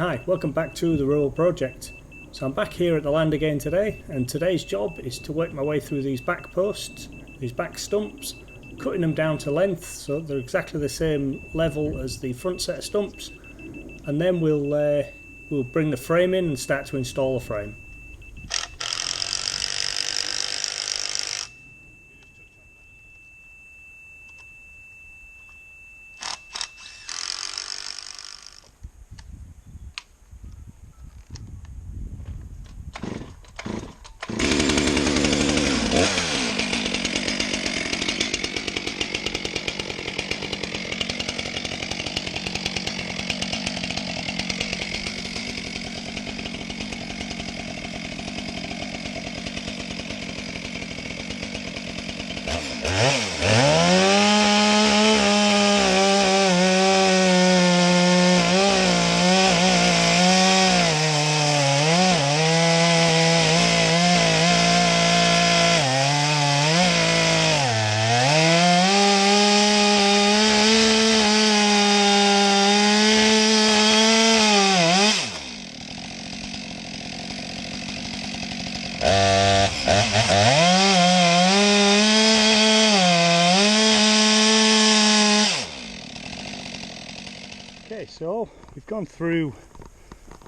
Hi, welcome back to the Rural Project. So I'm back here at the land again today, and today's job is to work my way through these back posts, these back stumps, cutting them down to length so they're exactly the same level as the front set of stumps, and then we'll bring the frame in and start to install the frame. Okay, so we've gone through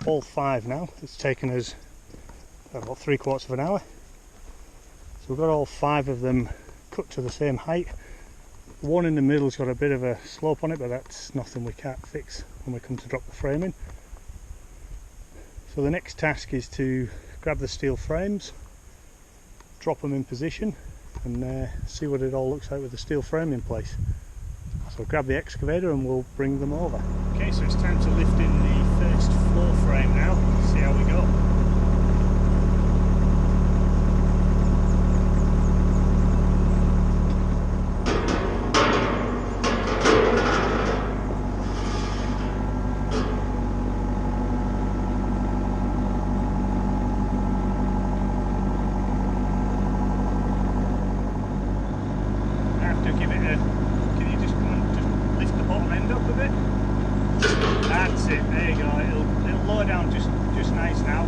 all 5 now. It's taken us about 3/4 of an hour. So we've got all 5 of them cut to the same height. The one in the middle's got a bit of a slope on it, but that's nothing we can't fix when we come to drop the frame in. So the next task is to grab the steel frames, drop them in position, and see what it all looks like with the steel frame in place. So grab the excavator and we'll bring them over. Okay, so it's time to lift in the first floor frame now, see how we go. I have to give it a... Can you just lift the bottom end up a bit? That's it, there you go, it'll lower down just nice now.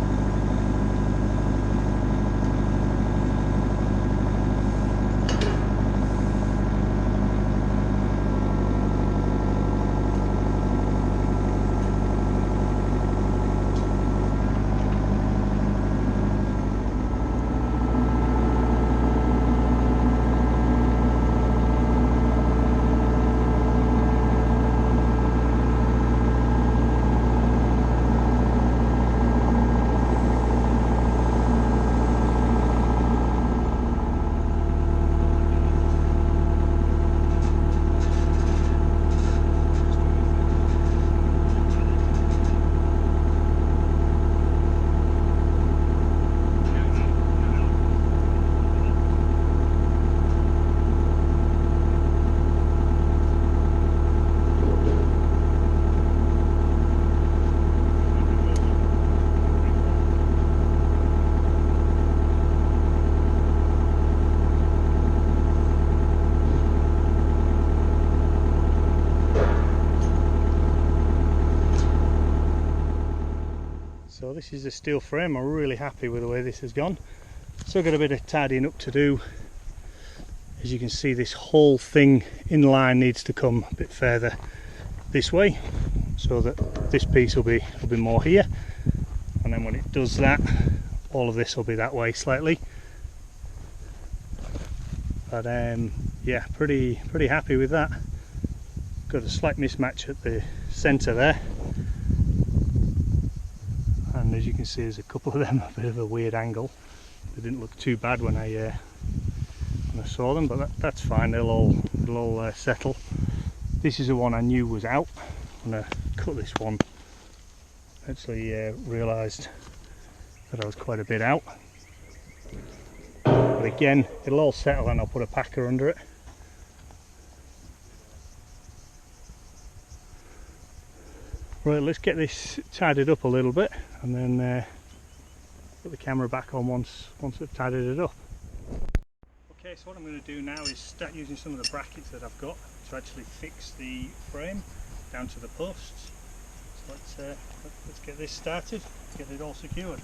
So this is the steel frame. I'm really happy with the way this has gone. Still got a bit of tidying up to do. As you can see, this whole thing in line needs to come a bit further this way, so that this piece will be more here, and then when it does that, all of this will be that way slightly. But yeah, pretty happy with that. Got a slight mismatch at the centre there. And as you can see, there's a couple of them a bit of a weird angle. They didn't look too bad when I saw them, but that's fine. They'll all settle. This is the one I knew was out when I cut this one. Actually realised that I was quite a bit out. But again, it'll all settle and I'll put a packer under it. Right, let's get this tidied up a little bit and then put the camera back on once I've tidied it up. Okay, so what I'm going to do now is start using some of the brackets that I've got to actually fix the frame down to the posts. So let's get this started, get it all secured.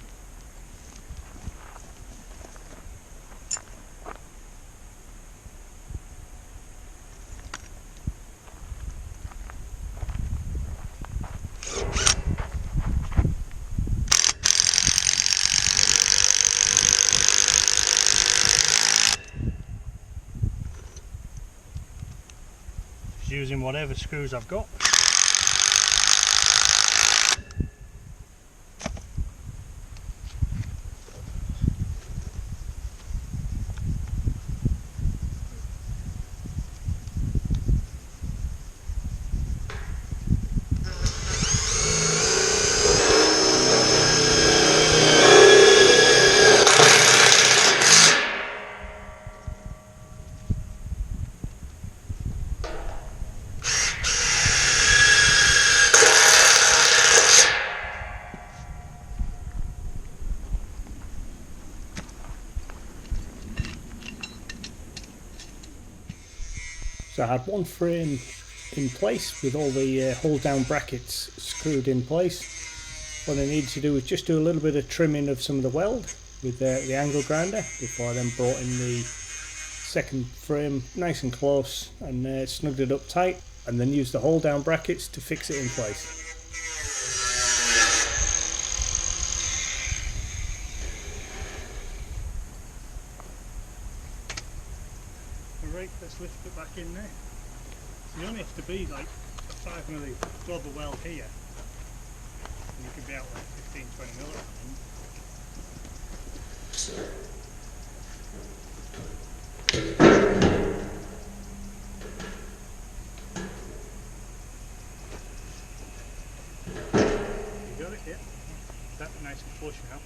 Just using whatever screws I've got. So I had one frame in place with all the hold down brackets screwed in place. What I needed to do was just do a little bit of trimming of some of the weld with the angle grinder before I then brought in the second frame nice and close and snugged it up tight, and then used the hold down brackets to fix it in place. Right, let's lift it back in there. So you only have to be like a 5mm blob of weld here, and you can be out like 15-20mm at the end. You got it, yeah. That's nice and flush now.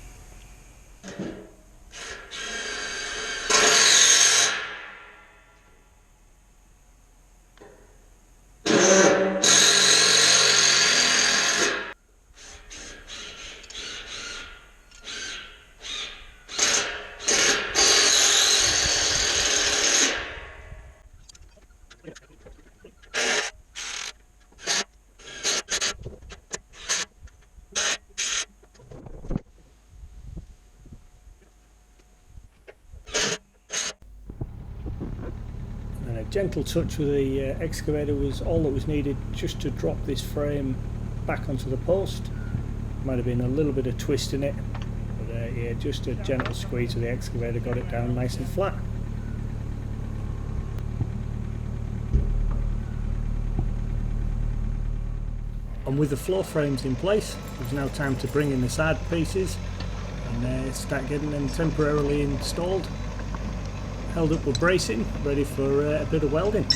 A gentle touch with the excavator was all that was needed just to drop this frame back onto the post. Might have been a little bit of twist in it, but yeah, just a gentle squeeze with the excavator got it down nice and flat. And with the floor frames in place, it was now time to bring in the side pieces and start getting them temporarily installed. Held up with bracing, ready for a bit of welding.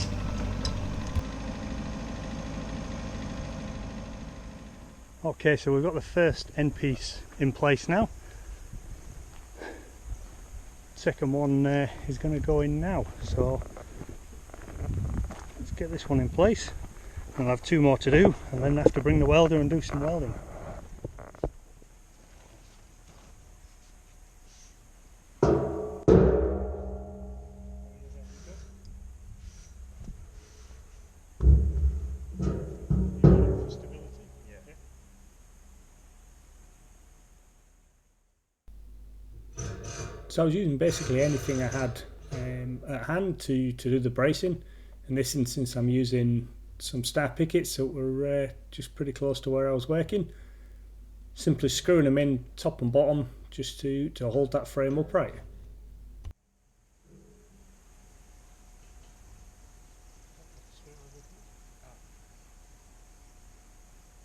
Okay, so we've got the first end piece in place now. Second one is going to go in now, so let's get this one in place. I'll have two more to do, and then have to bring the welder and do some welding. So I was using basically anything I had at hand to do the bracing. In this instance I'm using some star pickets that were just pretty close to where I was working. Simply screwing them in top and bottom just to hold that frame upright.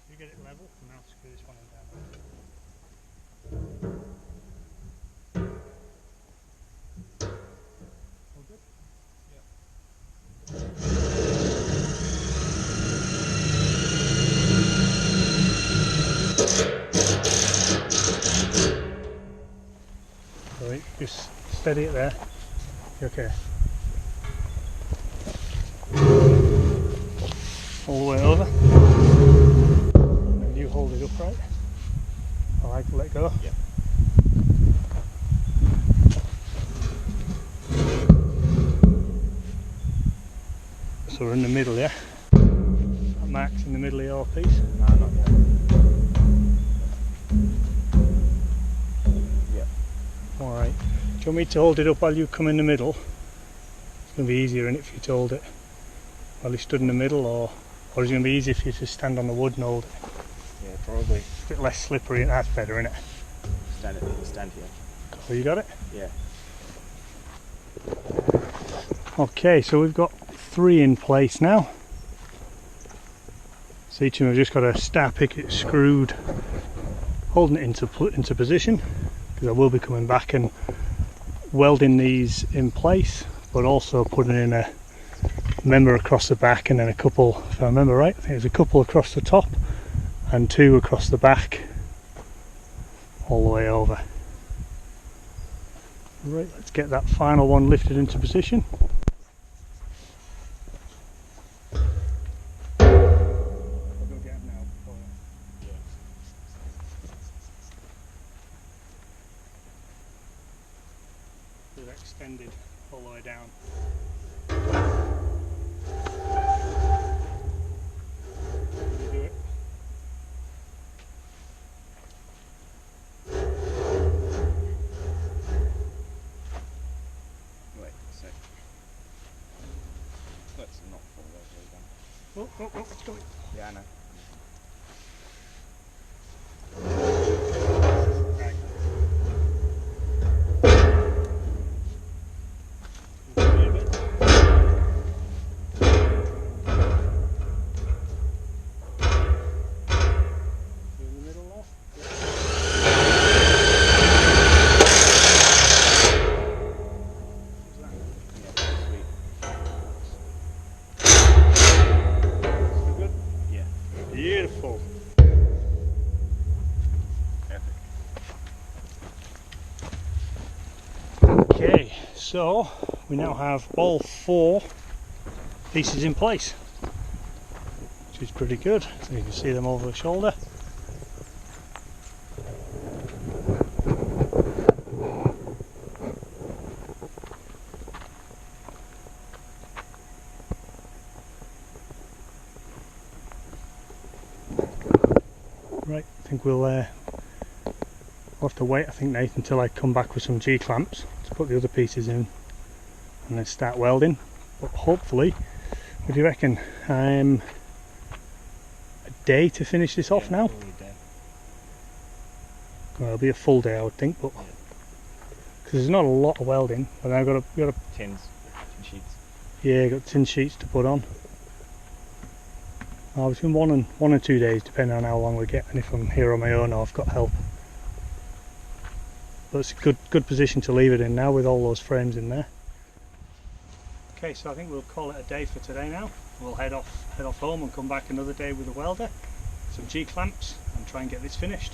You get it level and now screw this one down. Right, just steady it there. Okay. All the way over. And you hold it upright. I like to let go. Yeah. So we're in the middle, yeah? That marks in the middle of your piece? No, not yet. Alright. Do you want me to hold it up while you come in the middle? It's going to be easier if you hold it while you stood in the middle, or is it going to be easier if you just stand on the wood and hold it? Yeah, probably. It's a bit less slippery, and that's better, isn't it? Stand here. Oh, you got it? Yeah. Okay, so we've got 3 in place now. So each of them have just got a star picket screwed, holding it into position, because I will be coming back and welding these in place, but also putting in a member across the back, and then a couple, if I remember right, I think there's a couple across the top and 2 across the back all the way over. Right, let's get that final one lifted into position. Extended all the way down. You do it. Wait a sec. Let's not fall over again. Oh, it's going. Yeah, I know. Beautiful. Okay, so we now have all 4 pieces in place, which is pretty good. So you can see them over the shoulder. Right, I think we'll have to wait, I think, Nathan, until I come back with some G-clamps to put the other pieces in and then start welding. But hopefully, what do you reckon? A day to finish this off now? Well, it'll be a full day, I would think, but because there's not a lot of welding, but I've got a tin sheets. Yeah, got tin sheets to put on. Between 1 and 2 days, depending on how long we get, and if I'm here on my own or I've got help. But it's a good position to leave it in now with all those frames in there. Okay, so I think we'll call it a day for today now. We'll head off home and come back another day with a welder, some G-clamps, and try and get this finished.